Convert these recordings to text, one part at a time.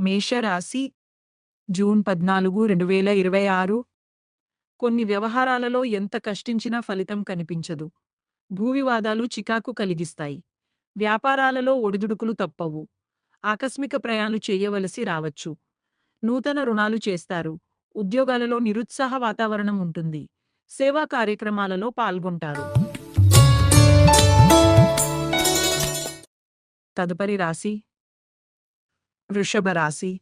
మేషరాశి జూన్ 14, 2026. కొన్ని వ్యవహారాలలో ఎంత కష్టించినా ఫలితం కనిపించదు. భూవివాదాలు చికాకు కలిగిస్తాయి. వ్యాపారాలలో ఒడిదుడుకులు తప్పవు. ఆకస్మిక ప్రయాణాలు చేయవలసి రావచ్చు. నూతన రుణాలు చేస్తారు. ఉద్యోగాలలో నిరుత్సాహ వాతావరణం ఉంటుంది. సేవా కార్యక్రమాలలో పాల్గొంటారు. తదుపరి రాశి వృషభ రాశి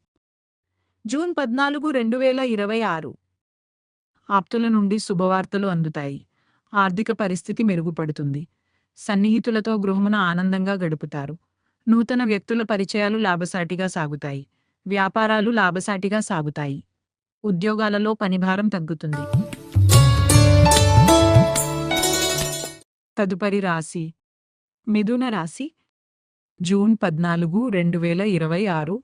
జూన్ 14, 2026. ఆప్తుల నుండి శుభవార్తలు అందుతాయి. ఆర్థిక పరిస్థితి మెరుగుపడుతుంది. సన్నిహితులతో గృహమున ఆనందంగా గడుపుతారు. నూతన వ్యక్తుల పరిచయాలు లాభసాటిగా సాగుతాయి. వ్యాపారాలు లాభసాటిగా సాగుతాయి. ఉద్యోగాలలో పనిభారం తగ్గుతుంది. తదుపరి రాశి మిథున రాశి జూన్ 14, 2026.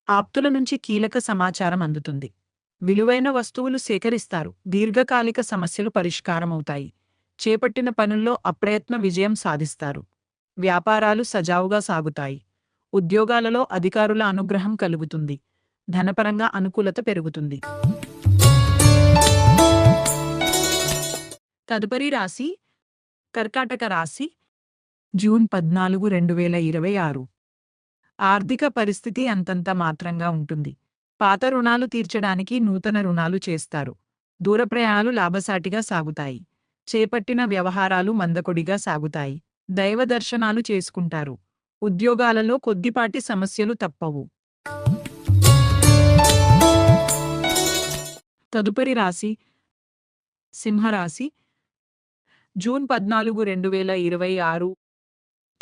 ఆప్తుల నుంచి కీలక సమాచారం అందుతుంది. విలువైన వస్తువులు సేకరిస్తారు. దీర్ఘకాలిక సమస్యలు పరిష్కారమవుతాయి. చేపట్టిన పనుల్లో అప్రయత్న విజయం సాధిస్తారు. వ్యాపారాలు సజావుగా సాగుతాయి. ఉద్యోగాలలో అధికారుల అనుగ్రహం కలుగుతుంది. ధనపరంగా అనుకూలత పెరుగుతుంది. తదుపరి రాశి కర్కాటక రాశి జూన్ 14, 2026. ఆర్థిక పరిస్థితి అంతంత మాత్రంగా ఉంటుంది. పాత రుణాలు తీర్చడానికి నూతన రుణాలు చేస్తారు. దూర ప్రయాణాలు లాభసాటిగా సాగుతాయి. చేపట్టిన వ్యవహారాలు మందకొడిగా సాగుతాయి. దైవ దర్శనాలు చేసుకుంటారు. ఉద్యోగాలలో కొద్దిపాటి సమస్యలు తప్పవు. తదుపరి రాశి సింహరాశి జూన్ 14, 2026.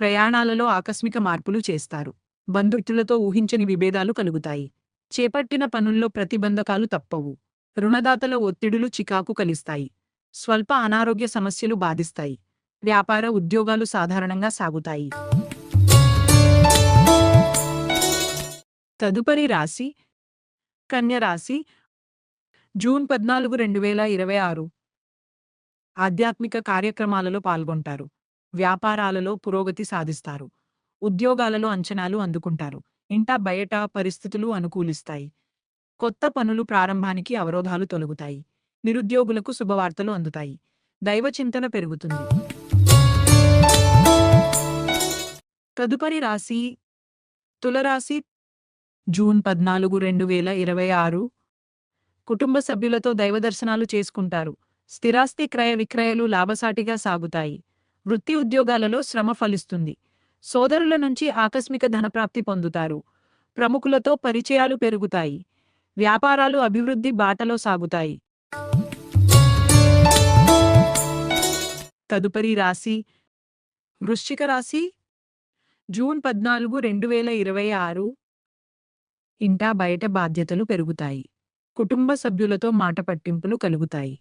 ప్రయాణాలలో ఆకస్మిక మార్పులు చేస్తారు. బంధుమిత్రులతో ఊహించని విభేదాలు కలుగుతాయి. చేపట్టిన పనుల్లో ప్రతిబంధకాలు తప్పవు. రుణదాతల ఒత్తిడులు చికాకు కలిస్తాయి. స్వల్ప అనారోగ్య సమస్యలు బాధిస్తాయి. వ్యాపార ఉద్యోగాలు సాధారణంగా సాగుతాయి. తదుపరి రాశి కన్య రాశి జూన్ 14, 2026. ఆధ్యాత్మిక కార్యక్రమాలలో పాల్గొంటారు. వ్యాపారాలలో పురోగతి సాధిస్తారు. ఉద్యోగాలలో అంచనాలు అందుకుంటారు. ఇంట బయట పరిస్థితులు అనుకూలిస్తాయి. కొత్త పనులు ప్రారంభానికి అవరోధాలు తొలగుతాయి. నిరుద్యోగులకు శుభవార్తలు అందుతాయి. దైవ చింతన పెరుగుతుంది. తదుపరి రాశి తులరాశి జూన్ 14, 2026. కుటుంబ సభ్యులతో దైవ దర్శనాలు చేసుకుంటారు. స్థిరాస్తి క్రయ విక్రయాలు లాభసాటిగా సాగుతాయి. వృత్తి ఉద్యోగాలలో శ్రమ ఫలిస్తుంది. సోదరుల నుంచి ఆకస్మిక ధనప్రాప్తి పొందుతారు. ప్రముఖులతో పరిచయాలు పెరుగుతాయి. వ్యాపారాలు అభివృద్ధి బాటలో సాగుతాయి. తదుపరి రాశి వృశ్చిక రాశి జూన్ 14, 2026. ఇంటా బయట బాధ్యతలు పెరుగుతాయి. కుటుంబ సభ్యులతో మాట పట్టింపులు కలుగుతాయి.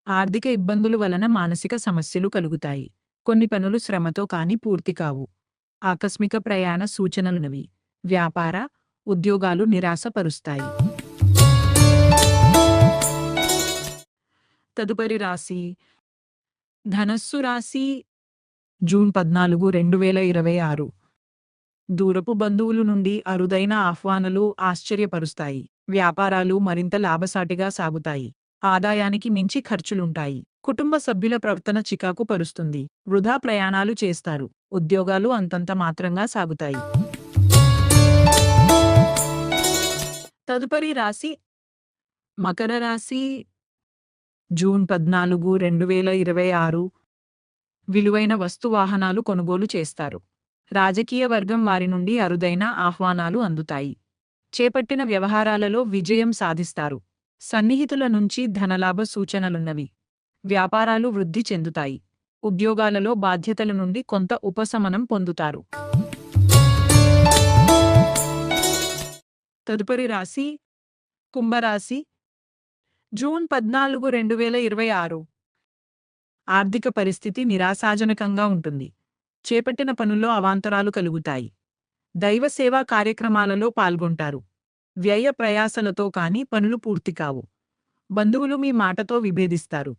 ఆర్థిక ఇబ్బందుల వలన మానసిక సమస్యలు కలుగుతాయి. కొన్ని పనులు శ్రమతో కాని పూర్తి కావు. ఆకస్మిక ప్రయాణ సూచనలున్నవి. వ్యాపార ఉద్యోగాలు నిరాశపరుస్తాయి. తదుపరి రాశి ధనస్సు రాశి జూన్ 14, 2026. దూరపు బంధువుల నుండి అరుదైన ఆహ్వానాలు ఆశ్చర్యపరుస్తాయి. వ్యాపారాలు మరింత లాభసాటిగా సాగుతాయి. ఆదాయానికి మించి ఖర్చులుంటాయి. కుటుంబ సభ్యుల ప్రవర్తన చికాకు పరుస్తుంది. వృధా ప్రయాణాలు చేస్తారు. ఉద్యోగాలు అంతంత మాత్రంగా సాగుతాయి. తదుపరి రాశి మకర రాశి జూన్ 14, 2026. విలువైన వస్తు వాహనాలు కొనుగోలు చేస్తారు. రాజకీయ వర్గం వారి నుండి అరుదైన ఆహ్వానాలు అందుతాయి. చేపట్టిన వ్యవహారాలలో విజయం సాధిస్తారు. సన్నిహితుల నుంచి ధనలాభ సూచనలున్నవి. వ్యాపారాలు వృద్ధి చెందుతాయి. ఉద్యోగాలలో బాధ్యతల నుండి కొంత ఉపశమనం పొందుతారు. తదుపరి రాశి కుంభరాశి జూన్ 14, 2026. ఆర్థిక పరిస్థితి నిరాశాజనకంగా ఉంటుంది. చేపట్టిన పనుల్లో అవాంతరాలు కలుగుతాయి. దైవ సేవా కార్యక్రమాలలో పాల్గొంటారు. వ్యయ ప్రయాసలతో కాని పనులు పూర్తి కావు. బంధువులు మీ మాటతో విభేదిస్తారు.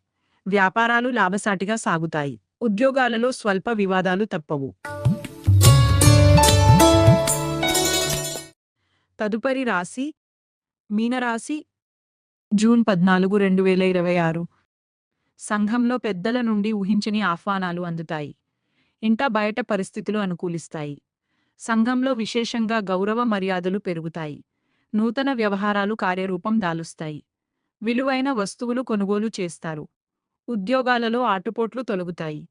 వ్యాపారాలు లాభసాటిగా సాగుతాయి. ఉద్యోగాలలో స్వల్ప వివాదాలు తప్పవు. తదుపరి రాశి మీనరాశి. జూన్ 14, 2026. సంఘంలో పెద్దల నుండి ఊహించని ఆహ్వానాలు అందుతాయి. ఇంట బయట పరిస్థితులు అనుకూలిస్తాయి. సంఘంలో విశేషంగా గౌరవ మర్యాదలు పెరుగుతాయి. నూతన వ్యవహారాలు కార్యరూపం దాలుస్తాయి. విలువైన వస్తువులు కొనుగోలు చేస్తారు. ఉద్యోగాలలో ఆటుపోట్లు తొలగుతాయి.